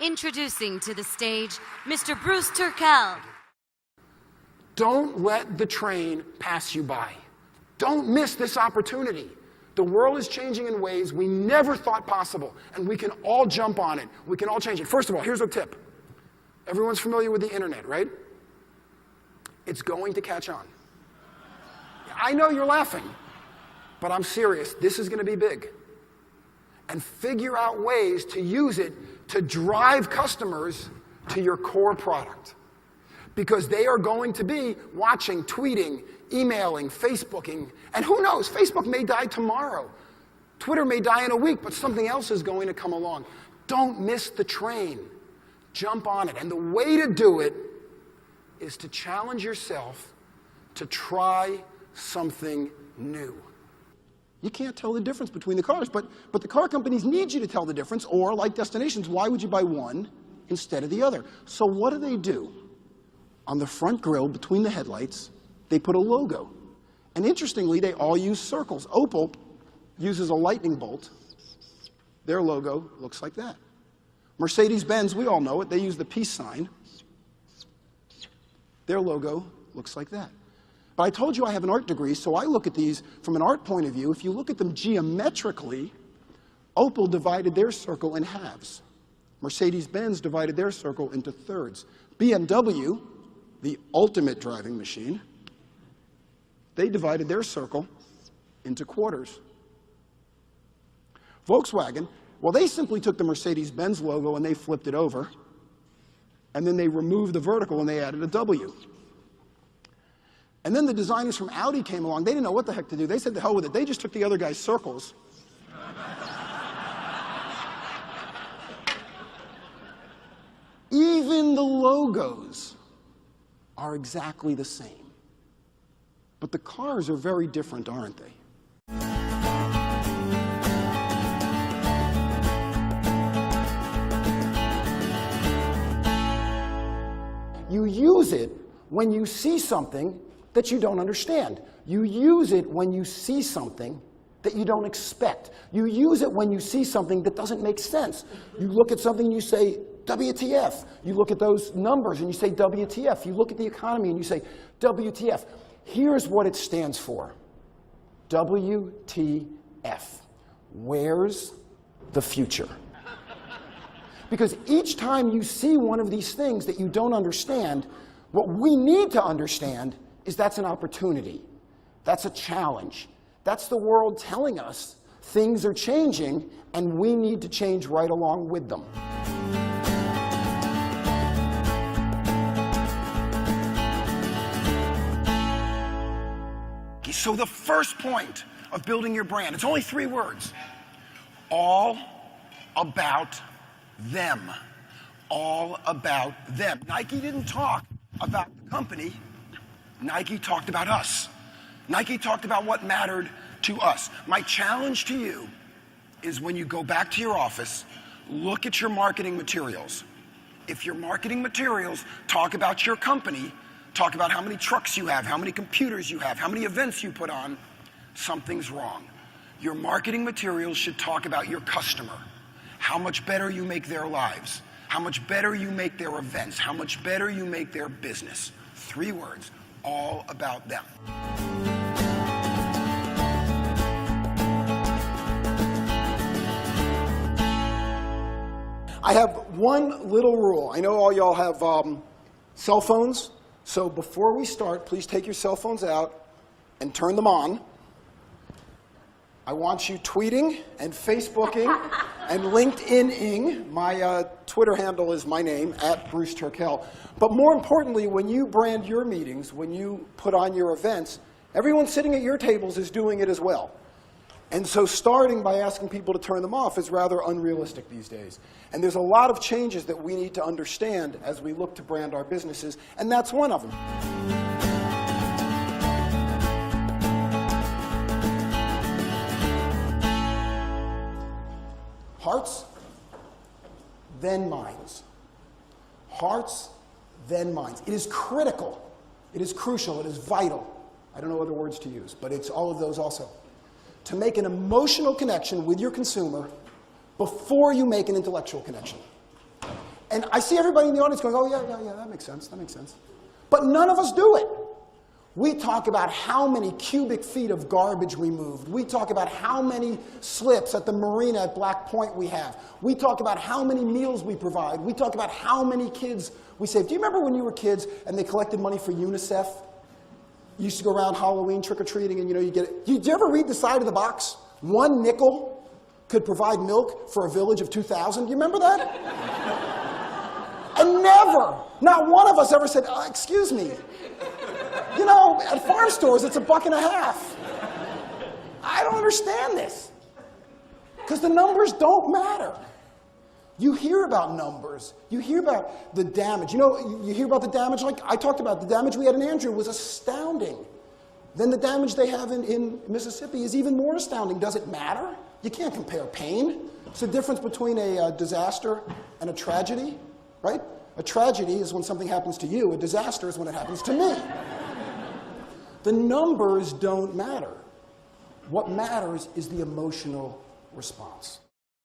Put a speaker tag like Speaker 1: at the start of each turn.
Speaker 1: Introducing to the stage, Mr. Bruce Turkel.
Speaker 2: Don't let the train pass you by. Don't miss this opportunity. The world is changing in ways we never thought possible, and we can all jump on it. We can all change it. First of all, here's a tip. Everyone's familiar with the internet, right? It's going to catch on. I know you're laughing, but I'm serious. This is going to be big. And figure out ways to use it to drive customers to your core product. Because they are going to be watching, tweeting, emailing, Facebooking, and who knows, Facebook may die tomorrow. Twitter may die in a week, but something else is going to come along. Don't miss the train. Jump on it. And the way to do it is to challenge yourself to try something new. You can't tell the difference between the cars, but the car companies need you to tell the difference, or like Destinations, why would you buy one instead of the other? So what do? On the front grille, between the headlights, they put a logo. And interestingly, they all use circles. Opel uses a lightning bolt. Their logo looks like that. Mercedes-Benz, we all know it, they use the peace sign. Their logo looks like that. But I told you I have an art degree, so I look at these from an art point of view. If you look at them geometrically, Opel divided their circle in halves. Mercedes-Benz divided their circle into thirds. BMW, the ultimate driving machine, they divided their circle into quarters. Volkswagen, well, they simply took the Mercedes-Benz logo and they flipped it over, and then they removed the vertical and they added a W. And then the designers from Audi came along. They didn't know what the heck to do. They said, to hell with it. They just took the other guy's circles. Even the logos are exactly the same. But the cars are very different, aren't they? You use it when you see something that you don't understand. You use it when you see something that you don't expect. You use it when you see something that doesn't make sense. You look at something and you say, WTF. You look at those numbers and you say, WTF. You look at the economy and you say, WTF. Here's what it stands for. WTF. Where's the future? Because each time you see one of these things that you don't understand, what we need to understand is that's an opportunity. That's a challenge. That's the world telling us things are changing and we need to change right along with them. So the first point of building your brand, it's only 3 words. All about them. All about them. Nike didn't talk about the company. Nike talked about us. Nike talked about what mattered to us. My challenge to you is when you go back to your office, look at your marketing materials. If your marketing materials talk about your company, talk about how many trucks you have, how many computers you have, how many events you put on, something's wrong. Your marketing materials should talk about your customer, how much better you make their lives, how much better you make their events, how much better you make their business. 3 words, all about them. I have one little rule. I know all y'all have cell phones, so before we start, please take your cell phones out and turn them on. I want you tweeting and Facebooking and LinkedIn-ing. My Twitter handle is my name, @Bruce Turkel. But more importantly, when you brand your meetings, when you put on your events, everyone sitting at your tables is doing it as well. And so starting by asking people to turn them off is rather unrealistic these days. And there's a lot of changes that we need to understand as we look to brand our businesses, and that's one of them. Hearts, then minds. Hearts, then minds. It is critical. It is crucial. It is vital. I don't know other words to use, but it's all of those also. To make an emotional connection with your consumer before you make an intellectual connection.
Speaker 3: And I see everybody in the audience going, oh, yeah, that makes sense, that makes sense. But none of us do it. We talk about how many cubic feet of garbage we moved. We talk about how many slips at the marina at Black Point we have. We talk about how many meals we provide. We talk about how many kids we save. Do you remember when you were kids and they collected money for UNICEF? You used to go around Halloween trick-or-treating and you get it. Did you ever read the side of the box? 1 nickel could provide milk for a village of 2,000. Do you remember that? And never, not one of us ever said, excuse me. You know, at farm stores, it's $1.50. I don't understand this. Because the numbers don't matter. You hear about numbers. You hear about the damage. You know, you hear about the damage, like I talked about, the damage we had in Andrew was astounding. Then the damage they have in Mississippi is even more astounding. Does it matter? You can't compare pain. It's the difference between a disaster and a tragedy, right? A tragedy is when something happens to you. A disaster is when it happens to me. The numbers don't matter. What matters is the emotional response.